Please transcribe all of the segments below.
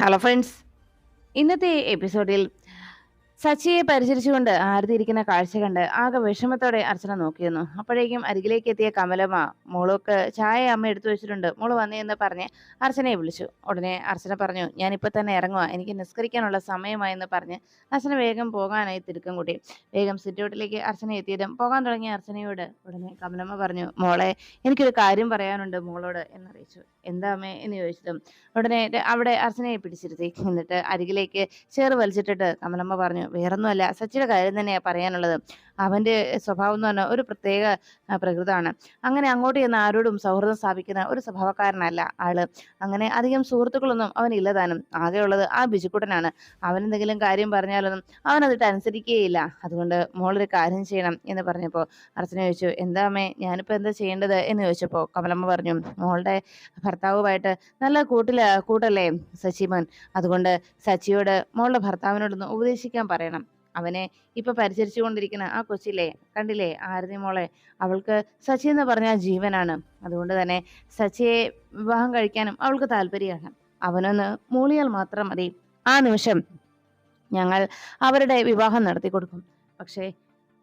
Hello friends, ഇന്നത്തെ എപ്പിസോഡിൽ സച്ചിയെ പരിചരിച്ചുകൊണ്ട് ആരതി ഇരിക്കുന്ന കാഴ്ച കണ്ട് ആകെ വിഷമത്തോടെ അർച്ചന നോക്കിയിരുന്നു. അപ്പോഴേക്കും അരികിലേക്ക് എത്തിയ കമലമ്മ മോൾക്ക് ചായ അമ്മ എടുത്തു വെച്ചിട്ടുണ്ട്, മോള് വന്നേ എന്ന് പറഞ്ഞ് അർച്ചനയെ വിളിച്ചു. ഉടനെ അർച്ചന പറഞ്ഞു, ഞാനിപ്പോ തന്നെ ഇറങ്ങുക, എനിക്ക് നിസ്കരിക്കാനുള്ള സമയമായെന്ന് പറഞ്ഞ് അർച്ചന വേഗം പോകാനായി തിടുക്കം കൂട്ടി. വേഗം സിറ്റൗട്ടിലേക്ക് അർച്ചന എത്തിയതും പോകാൻ തുടങ്ങിയ അർച്ചനയോട് ഉടനെ കമലമ്മ പറഞ്ഞു, മോളെ എനിക്കൊരു കാര്യം പറയാനുണ്ട് മോളോട് എന്നറിയിച്ചു. എന്താ അമ്മേ എന്ന് ചോദിച്ചതും ഉടനെ അവിടെ അർച്ചനയെ പിടിച്ചിരുത്തി. എന്നിട്ട് അരികിലേക്ക് ചേറ് വലിച്ചിട്ടിട്ട് കമലമ്മ പറഞ്ഞു, വേറൊന്നുമല്ല, സച്ചിയുടെ കാര്യം തന്നെയാ പറയാനുള്ളത്. അവന്റെ സ്വഭാവം എന്ന് പറഞ്ഞാൽ ഒരു പ്രത്യേക പ്രകൃതമാണ്. അങ്ങനെ അങ്ങോട്ട് ചെന്ന് ആരോടും സൗഹൃദം സ്ഥാപിക്കുന്ന ഒരു സ്വഭാവക്കാരനല്ല ആള്. അങ്ങനെ അധികം സുഹൃത്തുക്കളൊന്നും അവനില്ലതാനും. ആകെയുള്ളത് ആ ബിജുക്കുട്ടനാണ്. അവനെന്തെങ്കിലും കാര്യം പറഞ്ഞാലൊന്നും അവനതിട്ട് അനുസരിക്കുകയില്ല. അതുകൊണ്ട് മോളൊരു കാര്യം ചെയ്യണം എന്ന് പറഞ്ഞപ്പോൾ അർച്ചന ചോദിച്ചു, എന്താ അമ്മേ ഞാനിപ്പോ എന്താ ചെയ്യേണ്ടത് എന്ന് ചോദിച്ചപ്പോൾ കമലമ്മ പറഞ്ഞു, മോളുടെ ഭർത്താവുമായിട്ട് നല്ല കൂട്ടല്ലേ സച്ചിമോൻ. അതുകൊണ്ട് സച്ചിയോട് മോളുടെ ഭർത്താവിനോടൊന്ന് ഉപദേശിക്കാൻ പറയണം. അവനെ ഇപ്പൊ പരിചരിച്ചു കൊണ്ടിരിക്കുന്ന ആ കൊച്ചില്ലേ, കണ്ടില്ലേ ആരതി മോളെ, അവൾക്ക് സച്ചി എന്ന് പറഞ്ഞാൽ ജീവനാണ്. അതുകൊണ്ട് തന്നെ സച്ചിയെ വിവാഹം കഴിക്കാനും അവൾക്ക് താല്പര്യമാണ്. അവനൊന്ന് മൂളിയാൽ മാത്രം മതി, ആ നിമിഷം ഞങ്ങൾ അവരുടെ വിവാഹം നടത്തി കൊടുക്കും. പക്ഷേ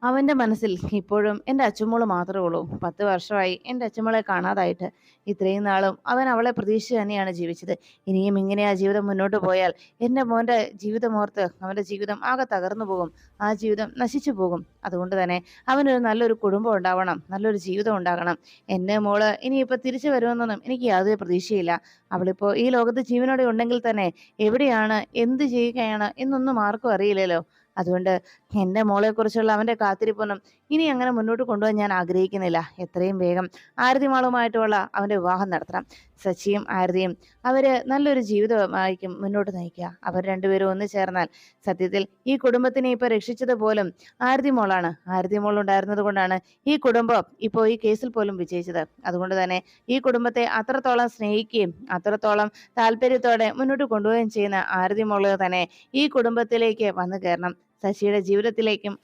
അവന്റെ മനസ്സിൽ ഇപ്പോഴും എൻ്റെ അച്ചുമോള് മാത്രമേ ഉള്ളൂ. 10 വർഷമായി എൻ്റെ അച്ചുമോളെ കാണാതായിട്ട്. ഇത്രയും നാളും അവൻ അവളെ പ്രതീക്ഷിച്ച് തന്നെയാണ് ജീവിച്ചത്. ഇനിയും ഇങ്ങനെ ആ ജീവിതം മുന്നോട്ട് പോയാൽ എൻ്റെ മോൻ്റെ ജീവിതം ഓർത്ത് അവൻ്റെ ജീവിതം ആകെ തകർന്നു പോകും. ആ ജീവിതം നശിച്ചു പോകും. അതുകൊണ്ട് തന്നെ അവനൊരു നല്ലൊരു കുടുംബം ഉണ്ടാവണം, നല്ലൊരു ജീവിതം ഉണ്ടാകണം. എൻ്റെ മോള് ഇനിയിപ്പോൾ തിരിച്ചു വരുമെന്നൊന്നും എനിക്ക് യാതൊരു പ്രതീക്ഷയില്ല. അവളിപ്പോൾ ഈ ലോകത്ത് ജീവനോടെ ഉണ്ടെങ്കിൽ തന്നെ എവിടെയാണ്, എന്ത് ചെയ്യുകയാണ് എന്നൊന്നും ആർക്കും അറിയില്ലല്ലോ. അതുകൊണ്ട് എൻ്റെ മോളെക്കുറിച്ചുള്ള അവൻ്റെ കാത്തിരിപ്പൊന്നും ഇനി അങ്ങനെ മുന്നോട്ട് കൊണ്ടുപോകാൻ ഞാൻ ആഗ്രഹിക്കുന്നില്ല. എത്രയും വേഗം ആരതിമാളുമായിട്ടുള്ള അവൻ്റെ വിവാഹം നടത്തണം. സച്ചിയും ആരതിയും അവര് നല്ലൊരു ജീവിതമായിരിക്കും മുന്നോട്ട് നയിക്കുക. അവർ രണ്ടുപേരും ഒന്നു ചേർന്നാൽ സത്യത്തിൽ ഈ കുടുംബത്തിനെ ഇപ്പൊ രക്ഷിച്ചത് പോലും ആരതി മോളാണ്. ആരതി മോൾ ഉണ്ടായിരുന്നത് കൊണ്ടാണ് ഈ കുടുംബം ഇപ്പോൾ ഈ കേസിൽ പോലും വിജയിച്ചത്. അതുകൊണ്ട് തന്നെ ഈ കുടുംബത്തെ അത്രത്തോളം സ്നേഹിക്കുകയും അത്രത്തോളം താല്പര്യത്തോടെ മുന്നോട്ട് കൊണ്ടുപോവുകയും ചെയ്യുന്ന ആരതി മോള് തന്നെ ഈ കുടുംബത്തിലേക്ക് വന്നു കയറണം. ശശിയുടെ ജീവിതത്തിലേക്കും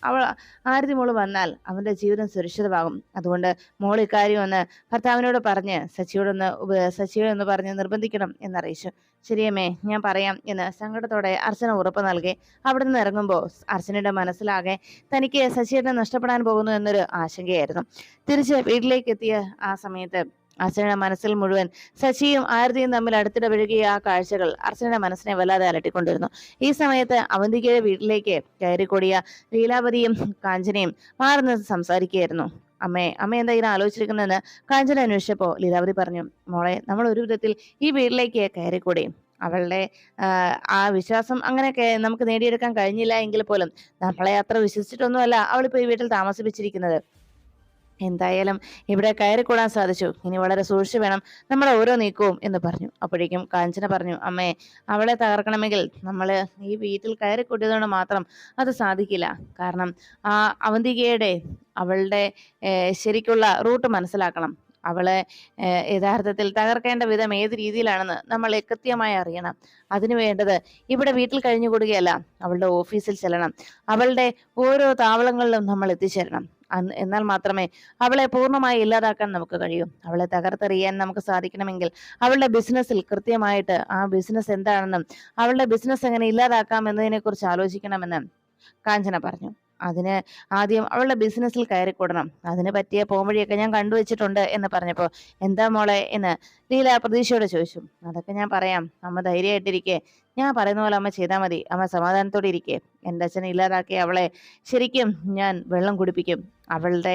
ആരതി മോള് വന്നാൽ അവന്റെ ജീവിതം സുരക്ഷിതമാകും. അതുകൊണ്ട് മോൾ ഇക്കാര്യം ഒന്ന് ഭർത്താവിനോട് പറഞ്ഞ് സച്ചിയോടൊന്ന് പറഞ്ഞ് നിർബന്ധിക്കണം എന്നറിയിച്ചു. ശരിയമ്മേ, ഞാൻ പറയാം എന്ന് സങ്കടത്തോടെ അർച്ചന ഉറപ്പ് നൽകി അവിടെ നിന്ന് ഇറങ്ങുമ്പോൾ അർച്ചനയുടെ മനസ്സിലാകെ തനിക്ക് സച്ചിയെ നഷ്ടപ്പെടാൻ പോകുന്നു എന്നൊരു ആശങ്കയായിരുന്നു. തിരിച്ച് വീട്ടിലേക്ക് എത്തിയ ആ സമയത്ത് അർച്ചനയുടെ മനസ്സിൽ മുഴുവൻ സച്ചിയും ആരതിയും തമ്മിൽ അടുത്തിടപഴകിയ ആ കാഴ്ചകൾ അർച്ചനയുടെ മനസ്സിനെ വല്ലാതെ അലട്ടിക്കൊണ്ടിരുന്നു. ഈ സമയത്ത് അവന്തികയുടെ വീട്ടിലേക്ക് കയറിക്കൂടിയ ലീലാവതിയും കാഞ്ചനയും മാറുന്ന സംസാരിക്കുകയായിരുന്നു. അമ്മ എന്താ ഇങ്ങനെ ആലോചിച്ചിരിക്കുന്നതെന്ന് കാഞ്ചന അന്വേഷിച്ചപ്പോ ലീലാവതി പറഞ്ഞു, മോളെ നമ്മൾ ഒരു വിധത്തിൽ ഈ വീട്ടിലേക്ക് കയറിക്കൂടി. അവളുടെ ആ വിശ്വാസം അങ്ങനെയൊക്കെ നമുക്ക് നേടിയെടുക്കാൻ കഴിഞ്ഞില്ല എങ്കിൽ പോലും നമ്മളെ അത്ര വിശ്വസിച്ചിട്ടൊന്നുമല്ല അവളിപ്പോ ഈ വീട്ടിൽ താമസിപ്പിച്ചിരിക്കുന്നത്. എന്തായാലും ഇവിടെ കയറിക്കൂടാൻ സാധിച്ചു. ഇനി വളരെ സൂക്ഷിച്ചു വേണം നമ്മുടെ ഓരോ നീക്കവും എന്ന് പറഞ്ഞു. അപ്പോഴേക്കും കാഞ്ചന പറഞ്ഞു, അമ്മേ അവളെ തകർക്കണമെങ്കിൽ നമ്മൾ ഈ വീട്ടിൽ കയറിക്കൂട്ടിയതുകൊണ്ട് മാത്രം അത് സാധിക്കില്ല. കാരണം ആ അവന്തികയുടെ അവളുടെ ശരിക്കുള്ള റൂട്ട് മനസ്സിലാക്കണം. അവളെ യഥാർത്ഥത്തിൽ തകർക്കേണ്ട വിധം ഏത് രീതിയിലാണെന്ന് നമ്മൾ കൃത്യമായി അറിയണം. അതിനു വേണ്ടത് ഇവിടെ വീട്ടിൽ കഴിഞ്ഞുകൂടുകയല്ല, അവളുടെ ഓഫീസിൽ ചെല്ലണം. അവളുടെ ഓരോ താവളങ്ങളിലും നമ്മൾ എത്തിച്ചേരണം. എന്നാൽ മാത്രമേ അവളെ പൂർണ്ണമായി ഇല്ലാതാക്കാൻ നമുക്ക് കഴിയൂ. അവളെ തകർത്തെറിയാൻ നമുക്ക് സാധിക്കണമെങ്കിൽ അവളുടെ ബിസിനസ്സിൽ കൃത്യമായിട്ട് ആ ബിസിനസ് എന്താണെന്നും അവളുടെ ബിസിനസ് എങ്ങനെ ഇല്ലാതാക്കാം എന്നതിനെ കുറിച്ച് ആലോചിക്കണമെന്ന് കാഞ്ചന പറഞ്ഞു. അതിന് ആദ്യം അവളുടെ ബിസിനസ്സിൽ കയറിക്കൂടണം. അതിന് പറ്റിയ പോംവഴിയൊക്കെ ഞാൻ കണ്ടുവച്ചിട്ടുണ്ട് എന്ന് പറഞ്ഞപ്പോ, എന്താ മോളെ എന്ന് ലീല പ്രതീക്ഷയോടെ ചോദിച്ചു. അതൊക്കെ ഞാൻ പറയാം, അമ്മ ധൈര്യമായിട്ടിരിക്കെ. ഞാൻ പറയുന്ന പോലെ അമ്മ ചെയ്താൽ മതി. അമ്മ സമാധാനത്തോടെ ഇരിക്കെ. എൻ്റെ അച്ഛനെ ഇല്ലാതാക്കി അവളെ ശരിക്കും ഞാൻ വെള്ളം കുടിപ്പിക്കും. അവളുടെ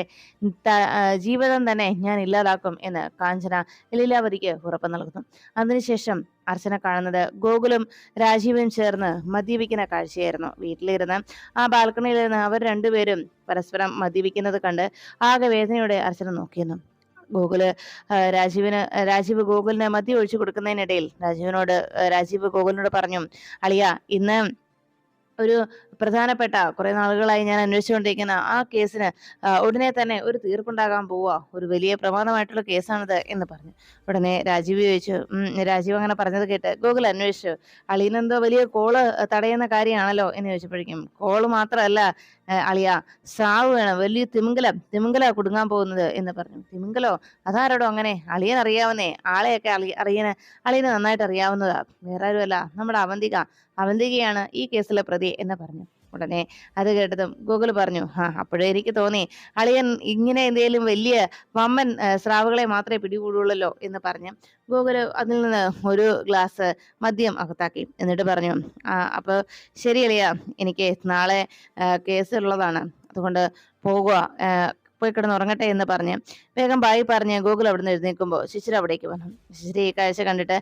ജീവിതം തന്നെ ഞാൻ ഇല്ലാതാക്കും എന്ന് കാഞ്ചന ലീലാവതിക്ക് ഉറപ്പ് നൽകുന്നു. അതിനുശേഷം അർച്ചന കാണുന്നത് ഗോകുലും രാജീവും ചേർന്ന് മദ്യപിക്കുന്ന കാഴ്ചയായിരുന്നു. വീട്ടിലിരുന്ന് ആ ബാൽക്കണിയിലിരുന്ന് അവർ രണ്ടുപേരും പരസ്പരം മദ്യപിക്കുന്നത് കണ്ട് ആകെ വേദനയോടെ അർച്ചന നോക്കിയിരുന്നു. ഗോകുല് രാജീവ് ഗോകുലിന് മദ്യം ഒഴിച്ചു കൊടുക്കുന്നതിനിടയിൽ രാജീവ് ഗോകുലിനോട് പറഞ്ഞു, അളിയ ഇന്ന് ഒരു പ്രധാനപ്പെട്ട കുറെ നാളുകളായി ഞാൻ അന്വേഷിച്ചുകൊണ്ടിരിക്കുന്ന ആ കേസിന് ഉടനെ തന്നെ ഒരു തീർപ്പുണ്ടാകാൻ പോവാ. ഒരു വലിയ പ്രമാദമായിട്ടുള്ള കേസാണിത് എന്ന് പറഞ്ഞു. ഉടനെ രാജീവ് ചോദിച്ചു. രാജീവ് അങ്ങനെ പറഞ്ഞത് കേട്ട് ഗൂഗിൾ അന്വേഷിച്ചു. അളിയനെന്തോ വലിയ കോള് തടയുന്ന കാര്യമാണല്ലോ എന്ന് ചോദിച്ചപ്പോഴേക്കും, കോള് മാത്രമല്ല അളിയ, സ്രാവ് വേണം, വലിയ തിമിംഗല കുടുങ്ങാൻ പോകുന്നത് എന്ന് പറഞ്ഞു. തിമിംഗലോ? അതാരോടോ അങ്ങനെ? അളിയൻ അറിയാവുന്നേ, ആളെയൊക്കെ അളിയന് നന്നായിട്ട് അറിയാവുന്നതാ. വേറെ ആരുമല്ല, നമ്മുടെ അവന്തികയാണ് ഈ കേസിലെ പ്രതി എന്ന് പറഞ്ഞു. ഉടനെ അത് കേട്ടതും ഗൂഗിൾ പറഞ്ഞു, അപ്പോഴേ എനിക്ക് തോന്നി അളിയൻ ഇങ്ങനെ എന്തേലും വലിയ വമ്പൻ സ്രാവുകളെ മാത്രമേ പിടികൂടുള്ളല്ലോ എന്ന് പറഞ്ഞു ഗൂഗിള് അതിൽ നിന്ന് ഒരു ഗ്ലാസ് മദ്യം അകത്താക്കി. എന്നിട്ട് പറഞ്ഞു, അപ്പൊ ശരി അളിയ, എനിക്ക് നാളെ കേസുള്ളതാണ്, അതുകൊണ്ട് പോകുക, പോയി കിടന്ന് ഉറങ്ങട്ടെ എന്ന് പറഞ്ഞ് വേഗം ബായി പറഞ്ഞ് ഗൂഗിൾ അവിടുന്ന് എഴുന്നേൽക്കുമ്പോൾ ശിശിര അവിടേക്ക് വന്നു. ശിശിര ഈ കാഴ്ച കണ്ടിട്ട്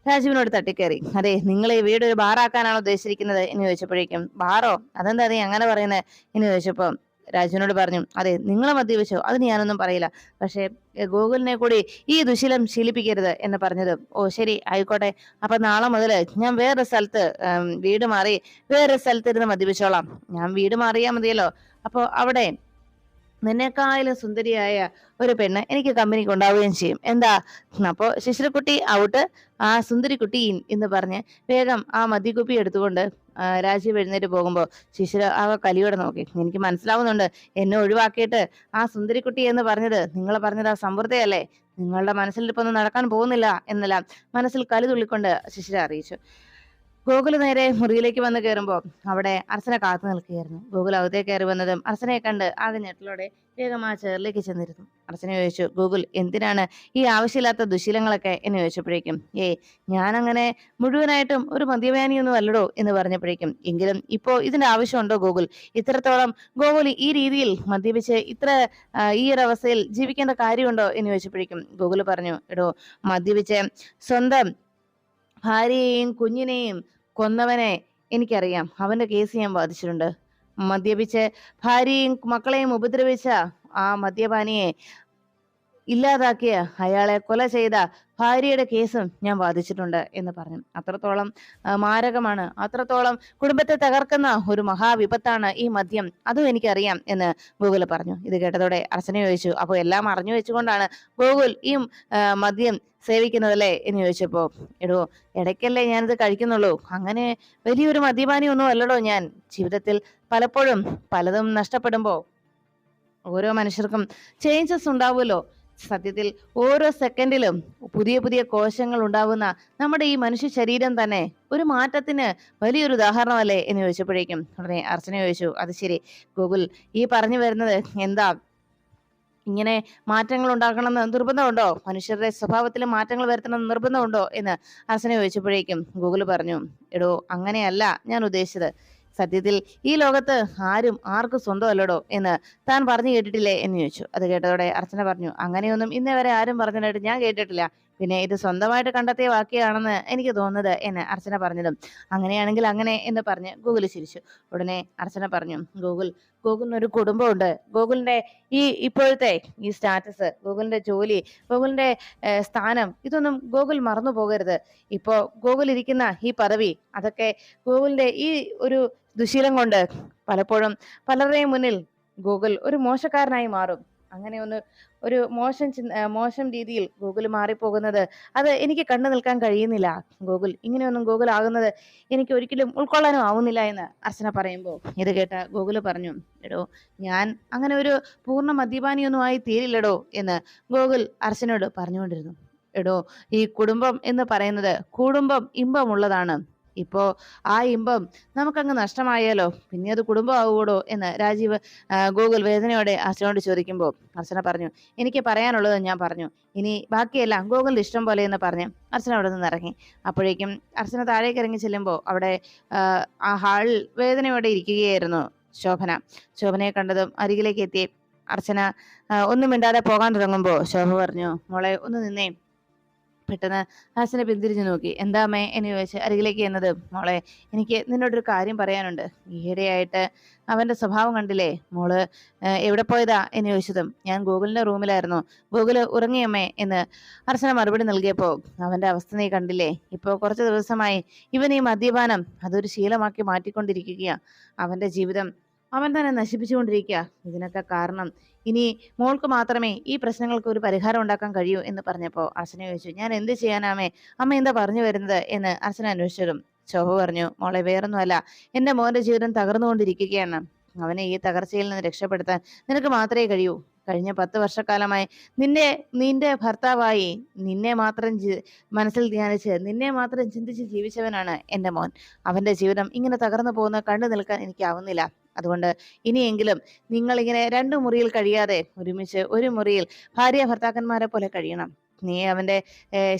രാജുവിനോട് തട്ടിക്കയറി. അതെ, നിങ്ങൾ ഈ വീട് ഒരു ബാറാക്കാനാണോ ഉദ്ദേശിച്ചിരിക്കുന്നത് എന്ന് ചോദിച്ചപ്പോഴേക്കും, ബാറോ? അതെന്താ നീ അങ്ങനെ പറയുന്നത് എന്ന് ചോദിച്ചപ്പോൾ രാജുവിനോട് പറഞ്ഞു, അതെ, നിങ്ങൾ മദ്യപിച്ചോ, അതിന് ഞാനൊന്നും പറയില്ല, പക്ഷേ ഗൂഗിളിനെ കൂടി ഈ ദുശീലം ശീലിപ്പിക്കരുത് എന്ന് പറഞ്ഞത്. ഓ ശരി, ആയിക്കോട്ടെ, അപ്പൊ നാളെ മുതൽ ഞാൻ വേറൊരു സ്ഥലത്ത് വീട് മാറി വേറൊരു സ്ഥലത്ത് ഇരുന്ന് മദ്യപിച്ചോളാം. ഞാൻ വീട് മാറിയാൽ മതിയല്ലോ, അപ്പൊ അവിടെ നിന്നെക്കാളും സുന്ദരിയായ ഒരു പെണ്ണ് എനിക്ക് കമ്പനിക്ക് ഉണ്ടാവുകയും ചെയ്യും. എന്താ? അപ്പോ ശിശിരക്കുട്ടി ഔട്ട്, ആ സുന്ദരിക്കുട്ടി ഇൻ എന്ന് പറഞ്ഞ് വേഗം ആ മദ്യക്കുപ്പി എടുത്തുകൊണ്ട് രാജീവ് എഴുന്നേറ്റ് പോകുമ്പോൾ ശിശിര ആ കലിയോടെ നോക്കി. എനിക്ക് മനസ്സിലാവുന്നുണ്ട്, എന്നെ ഒഴിവാക്കിയിട്ട് ആ സുന്ദരിക്കുട്ടി എന്ന് പറഞ്ഞത് നിങ്ങൾ പറഞ്ഞത് ആ സമ്പൃതയല്ലേ? നിങ്ങളുടെ മനസ്സിൽ ഇപ്പൊ ഒന്നും നടക്കാൻ പോകുന്നില്ല എന്നെല്ലാം മനസ്സിൽ കലി തുള്ളിക്കൊണ്ട് ശിശിര അറിയിച്ചു. ഗോകുൽ നേരെ മുറിയിലേക്ക് വന്ന് കയറുമ്പോൾ അവിടെ അർച്ചന കാത്തു നിൽക്കുകയായിരുന്നു. ഗോകുൽ അകത്തേക്ക് കയറി വന്നതും അർച്ചനയെ കണ്ട് ആകെ ഞെട്ടലോടെ വേഗം ആ ചെയറിലേക്ക് ചെന്നിരുന്നു. അർച്ചന ചോദിച്ചു, ഗോകുൽ എന്തിനാണ് ഈ ആവശ്യമില്ലാത്ത ദുശീലങ്ങളൊക്കെ എന്ന് ചോദിച്ചപ്പോഴേക്കും, ഞാനങ്ങനെ മുഴുവനായിട്ടും ഒരു മദ്യപാനിയൊന്നും അല്ലടോ എന്ന് പറഞ്ഞപ്പോഴേക്കും, എങ്കിലും ഇപ്പോ ഇതിന്റെ ആവശ്യമുണ്ടോ ഗോകുൽ? ഇത്രത്തോളം ഗോകുൽ ഈ രീതിയിൽ മദ്യപിച്ച് ഈ ഒരു അവസ്ഥയിൽ ജീവിക്കേണ്ട കാര്യമുണ്ടോ എന്ന് ചോദിച്ചപ്പോഴേക്കും ഗോകുൽ പറഞ്ഞു, എടോ, മദ്യപിച്ച് സ്വന്തം ഭാര്യയെയും കുഞ്ഞിനെയും കൊന്നവനെ എനിക്കറിയാം. അവന്റെ കേസ് ഞാൻ വാദിച്ചിട്ടുണ്ട്. മദ്യപിച്ച് ഭാര്യയും മക്കളെയും ഉപദ്രവിച്ച ആ മദ്യപാനിയെ ഇല്ലാതാക്കിയ, അയാളെ കൊല ചെയ്ത ഭാര്യയുടെ കേസും ഞാൻ വാദിച്ചിട്ടുണ്ട് എന്ന് പറഞ്ഞു. അത്രത്തോളം മാരകമാണ്, അത്രത്തോളം കുടുംബത്തെ തകർക്കുന്ന ഒരു മഹാവിപത്താണ് ഈ മദ്യം, അതും എനിക്കറിയാം എന്ന് ഗോകുൽ പറഞ്ഞു. ഇത് കേട്ടതോടെ അർച്ചന ചോദിച്ചു, അപ്പോൾ എല്ലാം അറിഞ്ഞു വെച്ചുകൊണ്ടാണ് ഗോകുൽ ഈ മദ്യം സേവിക്കുന്നതല്ലേ എന്ന് ചോദിച്ചപ്പോ, എടോ, ഇടയ്ക്കല്ലേ ഞാനിത് കഴിക്കുന്നുള്ളൂ, അങ്ങനെ വലിയൊരു മദ്യപാനി ഒന്നും അല്ലടോ ഞാൻ. ജീവിതത്തിൽ പലപ്പോഴും പലതും നഷ്ടപ്പെടുമ്പോ ഓരോ മനുഷ്യർക്കും ചേഞ്ചസ് ഉണ്ടാവുമല്ലോ. സത്യത്തിൽ ഓരോ സെക്കൻഡിലും പുതിയ പുതിയ കോശങ്ങൾ ഉണ്ടാവുന്ന നമ്മുടെ ഈ മനുഷ്യ ശരീരം തന്നെ ഒരു മാറ്റത്തിന് വലിയൊരു ഉദാഹരണമല്ലേ എന്ന് ചോദിച്ചപ്പോഴേക്കും ഉടനെ അർച്ചന ചോദിച്ചു, അത് ശരി ഗോകുൽ, ഈ പറഞ്ഞു വരുന്നത് എന്താ? ഇങ്ങനെ മാറ്റങ്ങൾ ഉണ്ടാക്കണമെന്ന് നിർബന്ധമുണ്ടോ? മനുഷ്യരുടെ സ്വഭാവത്തിൽ മാറ്റങ്ങൾ വരുത്തണമെന്ന് നിർബന്ധമുണ്ടോ എന്ന് അർച്ചന ചോദിച്ചപ്പോഴേക്കും ഗൂഗിൾ പറഞ്ഞു, എടോ, അങ്ങനെയല്ല ഞാൻ ഉദ്ദേശിച്ചത്. സത്യത്തിൽ ഈ ലോകത്ത് ആരും ആർക്കും സ്വന്തമല്ലടോ എന്ന് താൻ പറഞ്ഞു കേട്ടിട്ടില്ലേ എന്ന് ചോദിച്ചു. അത് കേട്ടതോടെ അർച്ചന പറഞ്ഞു, അങ്ങനെയൊന്നും ഇന്നേ വരെ ആരും പറഞ്ഞതായിട്ട് ഞാൻ കേട്ടിട്ടില്ല. പിന്നെ ഇത് സ്വന്തമായിട്ട് കണ്ടെത്തിയ വാക്യാണെന്ന് എനിക്ക് തോന്നുന്നത് എന്ന് അർച്ചന പറഞ്ഞതും, അങ്ങനെയാണെങ്കിൽ അങ്ങനെ എന്ന് പറഞ്ഞ് ഗൂഗിൾ ചിരിച്ചു. ഉടനെ അർച്ചന പറഞ്ഞു, ഗൂഗിളിനൊരു കുടുംബമുണ്ട്. ഗൂഗിളിന്റെ ഇപ്പോഴത്തെ ഈ സ്റ്റാറ്റസ്, ഗൂഗിളിന്റെ ജോലി, ഗൂഗിളിന്റെ സ്ഥാനം, ഇതൊന്നും ഗൂഗിൾ മറന്നു പോകരുത്. ഇപ്പോ ഗൂഗിൾ ഇരിക്കുന്ന ഈ പദവി, അതൊക്കെ ഗൂഗിളിന്റെ ഈ ഒരു ദുശീലം കൊണ്ട് പലപ്പോഴും പലരുടെയും മുന്നിൽ ഗൂഗിൾ ഒരു മോശക്കാരനായി മാറും. അങ്ങനെ ഒരു മോശം രീതിയിൽ ഗൂഗിൾ മാറിപ്പോകുന്നത്, അത് എനിക്ക് കണ്ടു നിൽക്കാൻ കഴിയുന്നില്ല. ഇങ്ങനെയൊന്നും ഗൂഗിൾ ആകുന്നത് എനിക്ക് ഒരിക്കലും ഉൾക്കൊള്ളാനും ആവുന്നില്ല എന്ന് അർച്ചന പറയുമ്പോൾ ഇത് കേട്ട ഗൂഗിൾ പറഞ്ഞു, എടോ, ഞാൻ അങ്ങനെ ഒരു പൂർണ്ണ മദ്യപാനിയൊന്നും ആയി തീരില്ലടോ എന്ന് ഗൂഗിൾ അർച്ചനയോട് പറഞ്ഞുകൊണ്ടിരുന്നു. എടോ, ഈ കുടുംബം എന്ന് പറയുന്നത് കുടുംബം ഇമ്പമുള്ളതാണ്. ഇപ്പോ ആ ഇമ്പം നമുക്കങ്ങ് നഷ്ടമായാലോ, പിന്നെ അത് കുടുംബമാവൂടോ എന്ന് ഗൂഗിൾ വേദനയോടെ അർച്ചനോട് ചോദിക്കുമ്പോൾ അർച്ചന പറഞ്ഞു, എനിക്ക് പറയാനുള്ളത് ഞാൻ പറഞ്ഞു, ഇനി ബാക്കിയെല്ലാം ഗൂഗിളിന്റെ ഇഷ്ടം പോലെ എന്ന് പറഞ്ഞ് അർച്ചന അവിടെ നിന്ന് ഇറങ്ങി. അപ്പോഴേക്കും അർച്ചന താഴേക്ക് ഇറങ്ങി ചെല്ലുമ്പോൾ അവിടെ ആ ഹാളിൽ വേദനയോടെ ഇരിക്കുകയായിരുന്നു ശോഭനയെ കണ്ടതും അരികിലേക്ക് എത്തി അർച്ചന ഒന്നും മിണ്ടാതെ പോകാൻ തുടങ്ങുമ്പോൾ ശോഭ പറഞ്ഞു, മോളെ ഒന്ന് നിന്നേ, പെട്ടെന്ന് അർച്ചന പിന്തിരിഞ്ഞു നോക്കി. എന്താ അമ്മേ എന്ന് ചോദിച്ച് അരികിലേക്ക് എന്നത്. മോളെ, എനിക്ക് നിന്നോടൊരു കാര്യം പറയാനുണ്ട്. ഈയിടെയായിട്ട് അവന്റെ സ്വഭാവം കണ്ടില്ലേ? മോള് എവിടെ പോയതാ എന്ന് ചോദിച്ചതും ഞാൻ ഗൂഗിളിന്റെ റൂമിലായിരുന്നു. ഗൂഗിള് ഉറങ്ങിയമ്മേ എന്ന് അർച്ചന മറുപടി നൽകിയപ്പോ അവന്റെ അവസ്ഥ നീ കണ്ടില്ലേ? ഇപ്പോ കുറച്ച് ദിവസമായി ഇവൻ ഈ മദ്യപാനം അതൊരു ശീലമാക്കി മാറ്റിക്കൊണ്ടിരിക്കുകയാ. അവന്റെ ജീവിതം അവൻ തന്നെ നശിപ്പിച്ചുകൊണ്ടിരിക്കുക. ഇതിനൊക്കെ കാരണം ഇനി മോൾക്ക് മാത്രമേ ഈ പ്രശ്നങ്ങൾക്ക് ഒരു പരിഹാരം ഉണ്ടാക്കാൻ കഴിയൂ എന്ന് പറഞ്ഞപ്പോ അർച്ചന ചോദിച്ചു, ഞാൻ എന്ത് ചെയ്യാനാമേ? അമ്മ എന്താ പറഞ്ഞു വരുന്നത് എന്ന് അർച്ചന അന്വേഷിച്ചതും ശോഭ പറഞ്ഞു, മോളെ വേറൊന്നുമല്ല, എന്റെ മോന്റെ ജീവിതം തകർന്നുകൊണ്ടിരിക്കുകയാണ്. അവനെ ഈ തകർച്ചയിൽ നിന്ന് രക്ഷപ്പെടുത്താൻ നിനക്ക് മാത്രമേ കഴിയൂ. കഴിഞ്ഞ 10 വർഷക്കാലമായി നിന്റെ ഭർത്താവായി നിന്നെ മാത്രം മനസ്സിൽ ധ്യാനിച്ച് നിന്നെ മാത്രം ചിന്തിച്ച് ജീവിച്ചവനാണ് എന്റെ മോൻ. അവന്റെ ജീവിതം ഇങ്ങനെ തകർന്നു പോകുന്ന കണ്ടു നിൽക്കാൻ എനിക്കാവുന്നില്ല. അതുകൊണ്ട് ഇനിയെങ്കിലും നിങ്ങൾ ഇങ്ങനെ 2 മുറിയിൽ കഴിയാതെ ഒരുമിച്ച് ഒരു മുറിയിൽ ഭാര്യ ഭർത്താക്കന്മാരെ പോലെ കഴിയണം. നീ അവന്റെ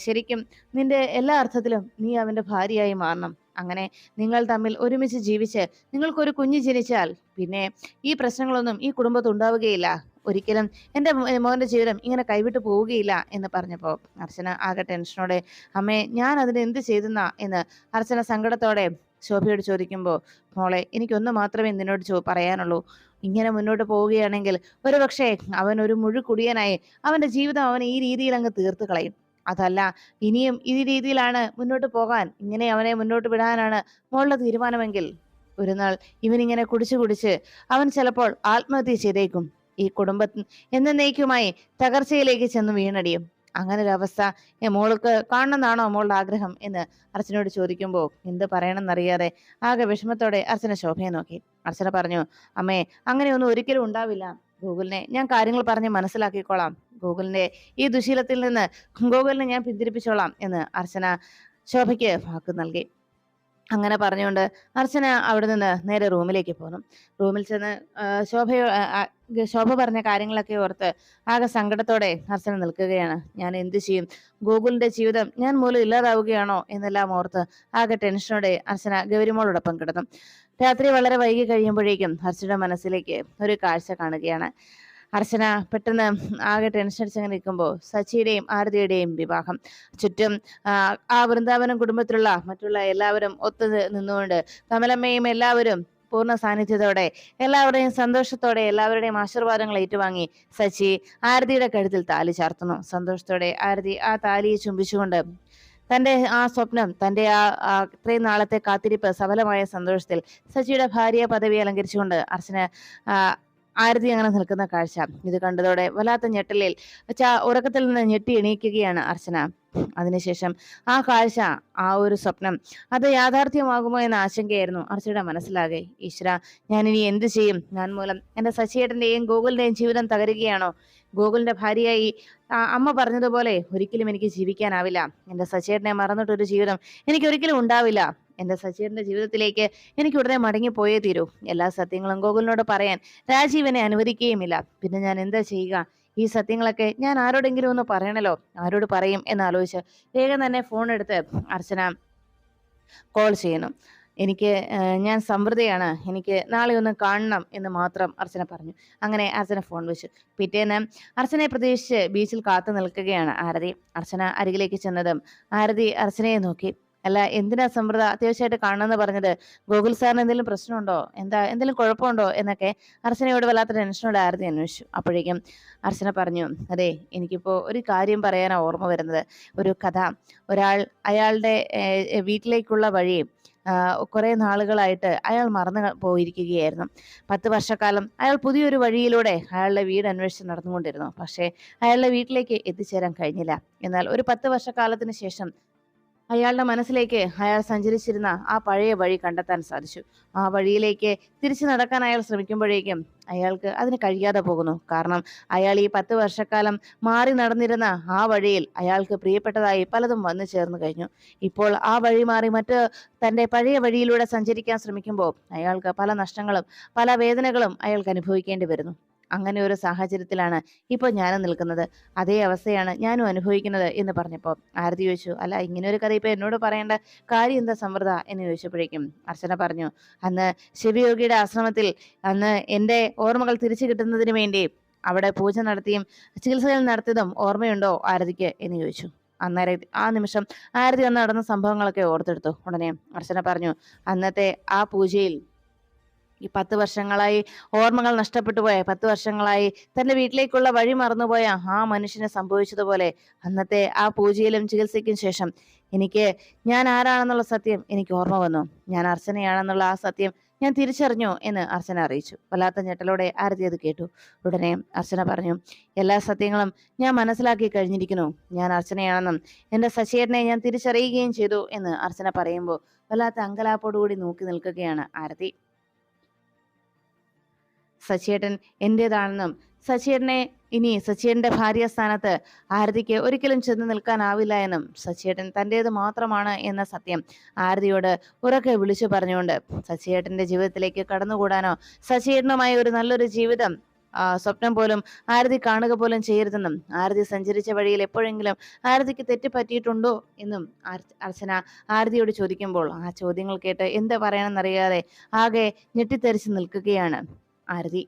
ശരിക്കും നിന്റെ എല്ലാ അർത്ഥത്തിലും നീ അവന്റെ ഭാര്യയായി മാറണം. അങ്ങനെ നിങ്ങൾ തമ്മിൽ ഒരുമിച്ച് ജീവിച്ച് നിങ്ങൾക്കൊരു കുഞ്ഞ് ജനിച്ചാൽ പിന്നെ ഈ പ്രശ്നങ്ങളൊന്നും ഈ കുടുംബത്തിൽ ഉണ്ടാവുകയില്ല. ഒരിക്കലും എൻ്റെ മോന്റെ ജീവിതം ഇങ്ങനെ കൈവിട്ടു പോവുകയില്ല എന്ന് പറഞ്ഞപ്പോ അർച്ചന ആകെ ടെൻഷനോടെ, അമ്മേ ഞാൻ അതിന് എന്ത് ചെയ്തെന്നാ എന്ന് അർച്ചന സങ്കടത്തോടെ ശോഭയോട് ചോദിക്കുമ്പോൾ, മോളെ എനിക്കൊന്ന് മാത്രമേ നിന്നോട് പറയാനുള്ളൂ. ഇങ്ങനെ മുന്നോട്ട് പോവുകയാണെങ്കിൽ ഒരുപക്ഷെ അവൻ ഒരു മുഴുക്കുടിയനായി അവന്റെ ജീവിതം അവൻ ഈ രീതിയിൽ അങ്ങ് തീർത്ത് കളയും. അതല്ല, ഇനിയും ഈ രീതിയിലാണ് മുന്നോട്ട് പോകാൻ, ഇങ്ങനെ അവനെ മുന്നോട്ട് വിടാനാണ് മോളുടെ തീരുമാനമെങ്കിൽ ഒരു നാൾ ഇവനിങ്ങനെ കുടിച്ചു കുടിച്ച് അവൻ ചിലപ്പോൾ ആത്മഹത്യ ചെയ്തേക്കും. ഈ കുടുംബത്തിൽ എന്നേക്കുമായി തകർച്ചയിലേക്ക് ചെന്ന് വീണടിയും. അങ്ങനെ ഒരു അവസ്ഥ മോൾക്ക് കാണണമെന്നാണോ മോളുടെ ആഗ്രഹം എന്ന് അർച്ചനയോട് ചോദിക്കുമ്പോൾ എന്ത് പറയണമെന്നറിയാതെ ആകെ വിഷമത്തോടെ അർച്ചന ശോഭയെ നോക്കി. അർച്ചന പറഞ്ഞു, അമ്മേ അങ്ങനെയൊന്നും ഒരിക്കലും ഉണ്ടാവില്ല. ഗൂഗിളിനെ ഞാൻ കാര്യങ്ങൾ പറഞ്ഞ് മനസ്സിലാക്കിക്കോളാം. ഗൂഗിളിന്റെ ഈ ദുശീലത്തിൽ നിന്ന് ഗൂഗിളിനെ ഞാൻ പിന്തിരിപ്പിച്ചോളാം എന്ന് അർച്ചന ശോഭയ്ക്ക് വാക്ക് നൽകി. അങ്ങനെ പറഞ്ഞുകൊണ്ട് അർച്ചന അവിടെ നിന്ന് നേരെ റൂമിലേക്ക് പോന്നു. റൂമിൽ ചെന്ന് ശോഭ പറഞ്ഞ കാര്യങ്ങളൊക്കെ ഓർത്ത് ആകെ സങ്കടത്തോടെ അർച്ചന നിൽക്കുകയാണ്. ഞാൻ എന്ത് ചെയ്യും? ഗൂഗിളിന്റെ ജീവിതം ഞാൻ മൂലം ഇല്ലാതാവുകയാണോ എന്നെല്ലാം ഓർത്ത് ആകെ ടെൻഷനോടെ അർച്ചന ഗൗരിമോളോടൊപ്പം കിടന്നു. രാത്രി വളരെ വൈകി കഴിയുമ്പോഴേക്കും അർച്ചനയുടെ മനസ്സിലേക്ക് ഒരു കാഴ്ച കാണുകയാണ്. അർച്ചന പെട്ടെന്ന് ആകെ ടെൻഷൻ അടിച്ചങ്ങനെ നിൽക്കുമ്പോൾ സച്ചിയുടെയും ആരതിയുടെയും വിവാഹം. ചുറ്റും ആ വൃന്ദാവനം കുടുംബത്തിലുള്ള മറ്റുള്ള എല്ലാവരും ഒത്തു നിന്നുകൊണ്ട് കമലമ്മയും എല്ലാവരും പൂർണ്ണ സാന്നിധ്യത്തോടെ എല്ലാവരുടെയും സന്തോഷത്തോടെ എല്ലാവരുടെയും ആശീർവാദങ്ങൾ ഏറ്റുവാങ്ങി സച്ചി ആരതിയുടെ കഴുത്തിൽ താലി ചാർത്തുന്നു. സന്തോഷത്തോടെ ആരതി ആ താലിയെ ചുംബിച്ചുകൊണ്ട് തന്റെ ആ സ്വപ്നം, തന്റെ ഇത്രയും നാളത്തെ കാത്തിരിപ്പ് സഫലമായ സന്തോഷത്തിൽ സച്ചിയുടെ ഭാര്യ പദവി അലങ്കരിച്ചുകൊണ്ട് അർച്ചന ആരതി അങ്ങനെ നിൽക്കുന്ന കാഴ്ച ഇത് കണ്ടതോടെ വല്ലാത്ത ഞെട്ടലിൽ ഉറക്കത്തിൽ നിന്ന് ഞെട്ടി എണീക്കുകയാണ് അർച്ചന. അതിനുശേഷം ആ കാഴ്ച, ആ ഒരു സ്വപ്നം അത് യാഥാർത്ഥ്യമാകുമോ എന്ന ആശങ്കയായിരുന്നു അർച്ചനയുടെ മനസ്സിലാകെ. ഈശ്വര, ഞാൻ ഇനി എന്ത് ചെയ്യും? ഞാൻ മൂലം എന്റെ സച്ചിയേട്ടന്റെയും ഗോകുലിന്റെയും ജീവിതം തകരുകയാണോ? ഗോകുലിന്റെ ഭാര്യയായി അമ്മ പറഞ്ഞതുപോലെ ഒരിക്കലും എനിക്ക് ജീവിക്കാനാവില്ല. എന്റെ സച്ചിയേട്ടനെ മറന്നിട്ടൊരു ജീവിതം എനിക്ക് ഒരിക്കലും ഉണ്ടാവില്ല. എന്റെ സച്ചിയുടെ ജീവിതത്തിലേക്ക് എനിക്ക് ഉടനെ മടങ്ങി പോയേ തീരൂ. എല്ലാ സത്യങ്ങളും ഗോകുലിനോട് പറയാൻ രാജീവനെ അനുവദിക്കുകയുമില്ല. പിന്നെ ഞാൻ എന്താ ചെയ്യുക? ഈ സത്യങ്ങളൊക്കെ ഞാൻ ആരോടെങ്കിലും ഒന്ന് പറയണല്ലോ. ആരോട് പറയും എന്നാലോചിച്ച് വേഗം തന്നെ ഫോൺ എടുത്ത് അർച്ചന കോൾ ചെയ്യുന്നു. ഞാൻ സമൃദ്ധയാണ്, എനിക്ക് നാളെ ഒന്ന് കാണണം എന്ന് മാത്രം അർച്ചന പറഞ്ഞു. അങ്ങനെ അർച്ചന ഫോൺ വെച്ചു. പിറ്റേന്ന് അർച്ചനയെ പ്രതീക്ഷിച്ച് ബീച്ചിൽ കാത്തു നിൽക്കുകയാണ് ആരതി. അർച്ചന അരികിലേക്ക് ചെന്നതും ആരതി അർച്ചനയെ നോക്കി. അല്ല, എന്തിനാ സമൃദ്ധ അത്യാവശ്യമായിട്ട് കാണണമെന്ന് പറഞ്ഞത്? ഗോകുൽ സാറിന് എന്തെങ്കിലും പ്രശ്നമുണ്ടോ? എന്തെങ്കിലും കുഴപ്പമുണ്ടോ എന്നൊക്കെ അർച്ചനയോട് വല്ലാത്ത ടെൻഷനോട് ആരതി അന്വേഷിച്ചു. അപ്പോഴേക്കും അർച്ചന പറഞ്ഞു, അതെ, എനിക്കിപ്പോ ഒരു കാര്യം പറയാനാ ഓർമ്മ വരുന്നത്. ഒരു കഥ. അയാളുടെ വീട്ടിലേക്കുള്ള വഴി കുറെ നാളുകളായിട്ട് അയാൾ മറന്നു പോയിരിക്കുകയായിരുന്നു. 10 വർഷക്കാലം അയാൾ പുതിയൊരു വഴിയിലൂടെ അയാളുടെ വീട് അന്വേഷിച്ച് നടന്നുകൊണ്ടിരുന്നു. പക്ഷേ അയാളുടെ വീട്ടിലേക്ക് എത്തിച്ചേരാൻ കഴിഞ്ഞില്ല. എന്നാൽ ഒരു 10 വർഷക്കാലത്തിന് ശേഷം അയാളുടെ മനസ്സിലേക്ക് അയാൾ സഞ്ചരിച്ചിരുന്ന ആ പഴയ വഴി കണ്ടെത്താൻ സാധിച്ചു. ആ വഴിയിലേക്ക് തിരിച്ചു നടക്കാൻ അയാൾ ശ്രമിക്കുമ്പോഴേക്കും അയാൾക്ക് അതിന് കഴിയാതെ പോകുന്നു. കാരണം അയാൾ ഈ 10 വർഷക്കാലം മാറി നടന്നിരുന്ന ആ വഴിയിൽ അയാൾക്ക് പ്രിയപ്പെട്ടതായി പലതും വന്നു ചേർന്ന് കഴിഞ്ഞു. ഇപ്പോൾ ആ വഴി മാറി തന്റെ പഴയ വഴിയിലൂടെ സഞ്ചരിക്കാൻ ശ്രമിക്കുമ്പോൾ അയാൾക്ക് പല നഷ്ടങ്ങളും പല വേദനകളും അയാൾക്ക് അനുഭവിക്കേണ്ടി വരുന്നു. അങ്ങനെ ഒരു സാഹചര്യത്തിലാണ് ഇപ്പോൾ ഞാനും നിൽക്കുന്നത്. അതേ അവസ്ഥയാണ് ഞാനും അനുഭവിക്കുന്നത് എന്ന് പറഞ്ഞപ്പോൾ ആരതി ചോദിച്ചു, അല്ല, ഇങ്ങനെ ഒരു കഥ ഇപ്പൊ എന്നോട് പറയേണ്ട കാര്യം എന്താ സമൃദ്ധ എന്ന് ചോദിച്ചപ്പോഴേക്കും അർച്ചന പറഞ്ഞു, അന്ന് ശിവയോഗിയുടെ ആശ്രമത്തിൽ അന്ന് എൻ്റെ ഓർമ്മകൾ തിരിച്ചു കിട്ടുന്നതിന് വേണ്ടി അവിടെ പൂജ നടത്തിയും ചികിത്സകൾ നടത്തിയതും ഓർമ്മയുണ്ടോ ആരതിക്ക് എന്ന് ചോദിച്ചു. അന്നേരം ആ നിമിഷം ആരതി അന്ന് നടന്ന സംഭവങ്ങളൊക്കെ ഓർത്തെടുത്തു. ഉടനെ അർച്ചന പറഞ്ഞു, അന്നത്തെ ആ പൂജയിൽ ഈ 10 വർഷങ്ങളായി ഓർമ്മകൾ നഷ്ടപ്പെട്ടു പോയ, 10 വർഷങ്ങളായി തന്റെ വീട്ടിലേക്കുള്ള വഴി മറന്നുപോയ ആ മനുഷ്യന് സംഭവിച്ചതുപോലെ അന്നത്തെ ആ പൂജയിലും ചികിത്സയ്ക്കും ശേഷം എനിക്ക് ഞാൻ ആരാണെന്നുള്ള സത്യം എനിക്ക് ഓർമ്മ വന്നു. ഞാൻ അർച്ചനയാണെന്നുള്ള ആ സത്യം ഞാൻ തിരിച്ചറിഞ്ഞു എന്ന് അർച്ചന അറിയിച്ചു. വല്ലാത്ത ഞെട്ടലോടെ ആരതി അത് കേട്ടു. ഉടനെ അർച്ചന പറഞ്ഞു, എല്ലാ സത്യങ്ങളും ഞാൻ മനസ്സിലാക്കി കഴിഞ്ഞിരിക്കുന്നു. ഞാൻ അർച്ചനയാണെന്നും എന്റെ സച്ചേട്ടനെ ഞാൻ തിരിച്ചറിയുകയും ചെയ്തു എന്ന് അർച്ചന പറയുമ്പോൾ വല്ലാത്ത അങ്കലാപ്പോടുകൂടി നോക്കി നിൽക്കുകയാണ് ആരതി. സച്ചിയേട്ടൻ എന്റേതാണെന്നും സച്ചിയേട്ടനെ ഇനി സച്ചിയേട്ടന്റെ ഭാര്യാസ്ഥാനത്ത് ആരതിക്ക് ഒരിക്കലും ചെന്ന് നിൽക്കാനാവില്ല എന്നും സച്ചിയേട്ടൻ തന്റേത് മാത്രമാണ് എന്ന സത്യം ആരതിയോട് ഉറക്കെ വിളിച്ചു പറഞ്ഞുകൊണ്ട് സച്ചിയേട്ടന്റെ ജീവിതത്തിലേക്ക് കടന്നുകൂടാനോ സച്ചിയേട്ടനുമായി ഒരു നല്ലൊരു ജീവിതം സ്വപ്നം പോലും ആരതി കാണുക പോലും ചെയ്യരുതെന്നും ആരതി സഞ്ചരിച്ച വഴിയിൽ എപ്പോഴെങ്കിലും ആരതിക്ക് തെറ്റ് പറ്റിയിട്ടുണ്ടോ എന്നും അർച്ചന ആരതിയോട് ചോദിക്കുമ്പോൾ ആ ചോദ്യങ്ങൾ കേട്ട് എന്ത് പറയണമെന്നറിയാതെ ആകെ ഞെട്ടിത്തെറിച്ച് നിൽക്കുകയാണ് ആരതി.